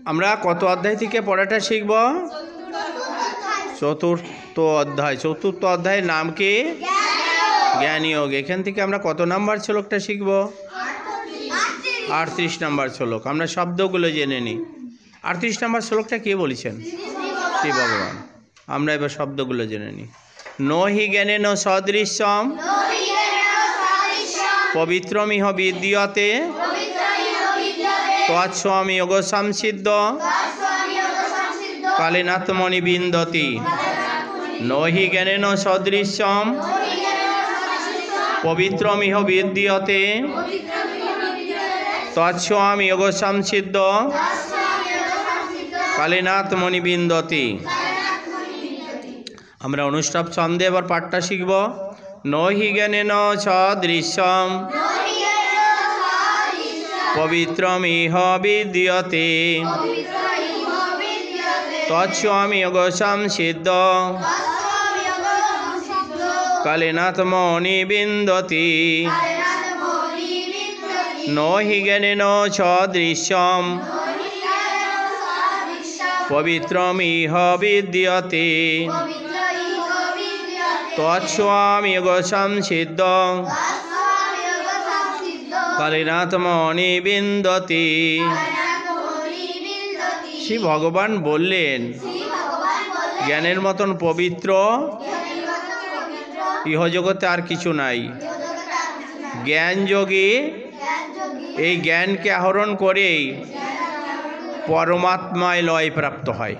আমরা কত অধ্যায় থেকে পড়াটা শিখব? চতুর্থ অধ্যায়। চতুর্থ অধ্যায়ের নাম কি? জ্ঞান যোগ। এখান থেকে আমরা কত নাম্বার শ্লোকটা শিখব? 38 নাম্বার শ্লোক। আমরা শব্দগুলো জেনে নিই। 38 নাম্বার শ্লোকটা কে বলেছেন? শ্রী ভগবান। আমরা এবার শব্দগুলো জেনে নিই। নহি জ্ঞানেন সদৃশ্যম পবিত্রমিহ বিদ্যতে তৎস্বামী যোগ সংসিদ্ধ কালেনাত্মনি বিন্দতি। নহি জ্ঞানেন সদৃশ্যম পবিত্রমিহ বিদ্যতে তৎস্বামী যোগ সংসিদ্ধ কালেনাত্মনি বিন্দতি। আমরা অনুষ্টাপ ছন্দে এবার পাঠটা শিখব। নহি জ্ঞানেন সদৃশ্যম পবিত্রমিহ বিদ্যতে তৎস্বামী যোগ সংসিদ্ধ কালেনাত্মনি বিন্দতি। নহি জ্ঞানেন সদৃশ্যম পবিত্রমিহ বিদ্যতে তৎস্বামী যোগ সংসিদ্ধ কালেনাত্মনি বিন্দতি। শ্রী ভগবান বললেন, জ্ঞানের মতন পবিত্র ইহজগতে আর কিছু নাই। জ্ঞান যোগে এই জ্ঞানকে আহরণ করেই পরমাত্মায় লয় প্রাপ্ত হয়।